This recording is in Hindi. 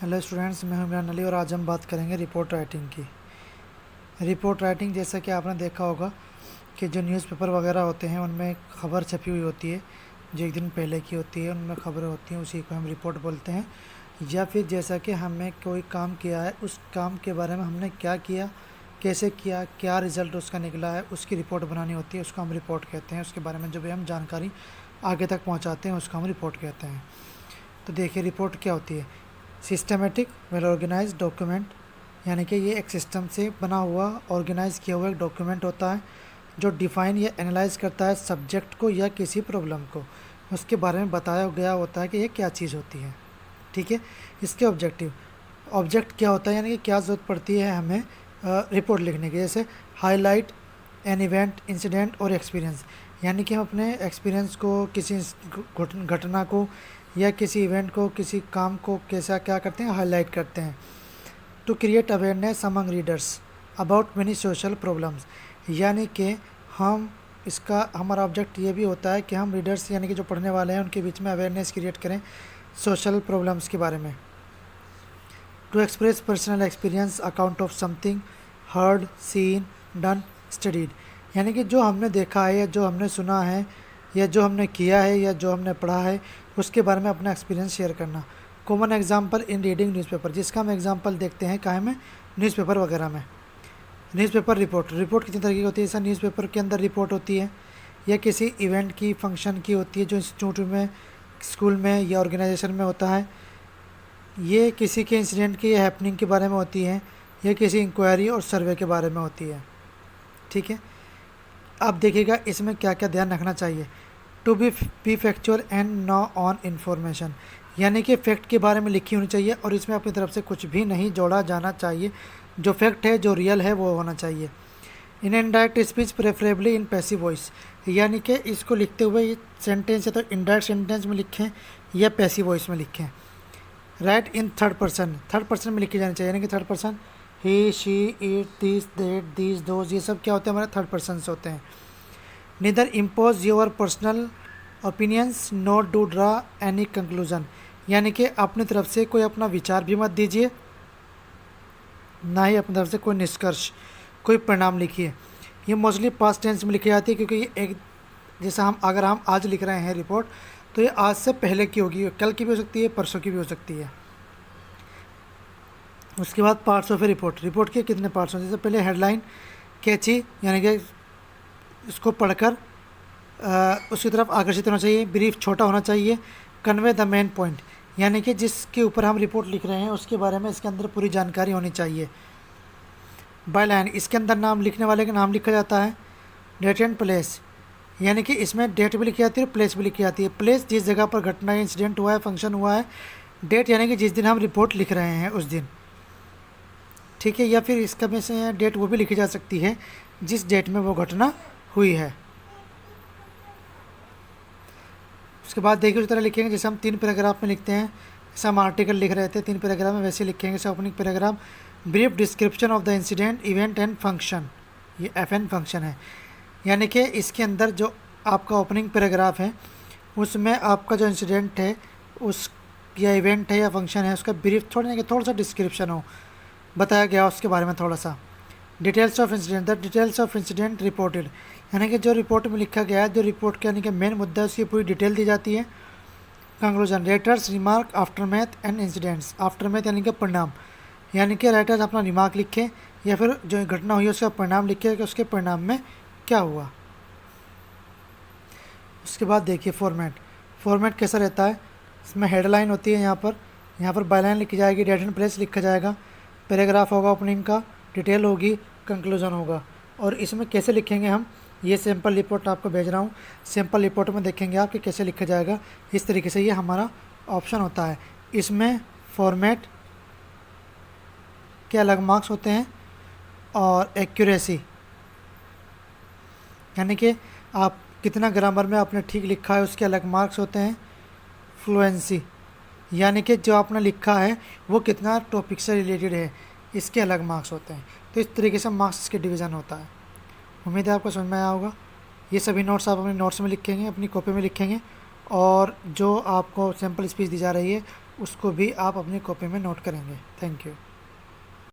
हेलो स्टूडेंट्स, मैं हूं इमरान अली और आज हम बात करेंगे रिपोर्ट राइटिंग की। रिपोर्ट राइटिंग जैसा कि आपने देखा होगा कि जो न्यूज़पेपर वगैरह होते हैं उनमें खबर छपी हुई होती है जो एक दिन पहले की होती है, उनमें खबरें होती हैं, उसी को हम रिपोर्ट बोलते हैं। या फिर जैसा कि हमने कोई काम किया है, उस काम के बारे में हमने क्या किया, कैसे किया, क्या रिज़ल्ट उसका निकला है, उसकी रिपोर्ट बनानी होती है, उसको हम रिपोर्ट कहते हैं। उसके बारे में जो भी हम जानकारी आगे तक पहुँचाते हैं उसको हम रिपोर्ट कहते हैं। तो देखिए, रिपोर्ट क्या होती है। सिस्टमेटिक वेल ऑर्गेनाइज डॉक्यूमेंट, यानी कि ये एक सिस्टम से बना हुआ ऑर्गेनाइज किया हुआ एक डॉक्यूमेंट होता है जो डिफ़ाइन या एनालाइज करता है सब्जेक्ट को या किसी प्रॉब्लम को। उसके बारे में बताया गया होता है कि ये क्या चीज़ होती है। ठीक है। इसके ऑब्जेक्टिव, ऑब्जेक्ट क्या होता है, यानी कि क्या ज़रूरत पड़ती है हमें रिपोर्ट लिखने की। जैसे हाईलाइट एन इवेंट, इंसिडेंट और एक्सपीरियंस, यानी कि हम अपने एक्सपीरियंस को, किसी घटना को या किसी इवेंट को, किसी काम को कैसा क्या करते हैं, हाईलाइट करते हैं। To create awareness among readers about many social problems, यानी कि हम इसका हमारा ऑब्जेक्ट ये भी होता है कि हम रीडर्स यानी कि जो पढ़ने वाले हैं उनके बीच में अवेयरनेस क्रिएट करें सोशल प्रॉब्लम्स के बारे में। To express personal experience account of something heard, seen, done, studied, यानी कि जो हमने देखा है या जो हमने सुना है या जो हमने किया है या जो हमने पढ़ा है उसके बारे में अपना एक्सपीरियंस शेयर करना। Common example in reading newspaper, जिसका हम एग्जांपल देखते हैं काहे में, न्यूज़पेपर वगैरह में। न्यूज़पेपर रिपोर्ट, रिपोर्ट कितनी तरह की होती है। जैसा न्यूज़पेपर के अंदर रिपोर्ट होती है या किसी इवेंट की, फंक्शन की होती है जो इंस्टीट्यूट में, स्कूल में या ऑर्गेनाइजेशन में होता है। ये किसी के इंसिडेंट की या हैपनिंग के बारे में होती है या किसी इंक्वायरी और सर्वे के बारे में होती है। ठीक है। अब देखिएगा इसमें क्या क्या ध्यान रखना चाहिए। To be factual and no on information, यानी कि फैक्ट के बारे में लिखी होनी चाहिए और इसमें अपनी तरफ से कुछ भी नहीं जोड़ा जाना चाहिए। जो फैक्ट है, जो रियल है, वो होना चाहिए। In indirect speech preferably in passive voice, यानी कि इसको लिखते हुए ये सेंटेंस है तो इनडायरेक्ट सेंटेंस में लिखें या पैसिव वॉइस में लिखें। Right in third person, third person में लिखी जानी चाहिए, यानी कि third person he, she, it, this, that, these, those, ये सब क्या होते हैं, हमारे थर्ड पर्सन होते हैं। Neither impose your personal opinions not to draw any conclusion, यानी कि अपनी तरफ से कोई अपना विचार भी मत दीजिए, ना ही अपनी तरफ से कोई निष्कर्ष, कोई परिणाम लिखिए। ये मोस्टली पास्ट टेंस में लिखी जाती है क्योंकि ये एक, जैसा अगर हम आज लिख रहे हैं रिपोर्ट तो ये आज से पहले की होगी, कल की भी हो सकती है, परसों की भी हो सकती है। उसके बाद parts of A report, report के कितने पार्ट्स होते हैं। जैसे पहले हेडलाइन, कैची, यानी कि इसको पढ़कर उसकी तरफ आकर्षित होना चाहिए। ब्रीफ, छोटा होना चाहिए। कन्वे द मेन पॉइंट, यानी कि जिसके ऊपर हम रिपोर्ट लिख रहे हैं उसके बारे में इसके अंदर पूरी जानकारी होनी चाहिए। बाय लाइन, इसके अंदर नाम, लिखने वाले का नाम लिखा जाता है। डेट एंड प्लेस, यानी कि इसमें डेट भी लिखी जाती है और प्लेस भी लिखी जाती है। प्लेस, जिस जगह पर घटना, इंसिडेंट हुआ है, फंक्शन हुआ है। डेट, यानी कि जिस दिन हम रिपोर्ट लिख रहे हैं उस दिन। ठीक है। या फिर इसका में से डेट वो भी लिखी जा सकती है जिस डेट में वो घटना हुई है। उसके बाद देखिए उस तरह लिखेंगे जैसे हम 3 पैराग्राफ में लिखते हैं, जैसे हम आर्टिकल लिख रहे थे 3 पैराग्राफ में, वैसे लिखेंगे। जैसे opening paragraph, brief description of the incident, event and function, ये FN फंक्शन है। यानी कि इसके अंदर जो आपका ओपनिंग पैराग्राफ है उसमें आपका जो इंसिडेंट है उस या इवेंट है या फंक्शन है उसका ब्रीफ, थोड़ा सा डिस्क्रिप्शन हो, बताया गया उसके बारे में थोड़ा सा। Details of incident, the details of incident reported, यानी कि जो रिपोर्ट में लिखा गया है, जो रिपोर्ट के यानी कि मेन मुद्दा है उसकी पूरी डिटेल दी जाती है। Conclusion, writers remark after math and incidents, after math यानी कि परिणाम, यानी कि राइटर्स अपना रिमार्क लिखे या फिर जो घटना हुई है उसका परिणाम लिखे कि उसके परिणाम में क्या हुआ। उसके बाद देखिए फॉर्मेट, फॉर्मेट कैसा रहता है। इसमें हेडलाइन होती है, यहाँ पर बायलाइन लिखी जाएगी, डेट एंड प्लेस लिखा जाएगा, पैराग्राफ होगा ओपनिंग का, डिटेल होगी, कंक्लूजन होगा। और इसमें कैसे लिखेंगे हम, ये सैम्पल रिपोर्ट आपको भेज रहा हूँ, सैम्पल रिपोर्ट में देखेंगे आप कि कैसे लिखा जाएगा। इस तरीके से ये हमारा ऑप्शन होता है। इसमें फॉर्मेट के अलग मार्क्स होते हैं और एक्यूरेसी, यानी कि आप कितना ग्रामर में आपने ठीक लिखा है उसके अलग मार्क्स होते हैं। फ्लुएंसी, यानी कि जो आपने लिखा है वो कितना टॉपिक से रिलेटेड है, इसके अलग मार्क्स होते हैं। तो इस तरीके से मार्क्स के डिवीज़न होता है। उम्मीद है आपको समझ में आया होगा। ये सभी नोट्स आप अपने नोट्स में लिखेंगे, अपनी कॉपी में लिखेंगे और जो आपको सैम्पल स्पीच दी जा रही है उसको भी आप अपनी कॉपी में नोट करेंगे। Thank you.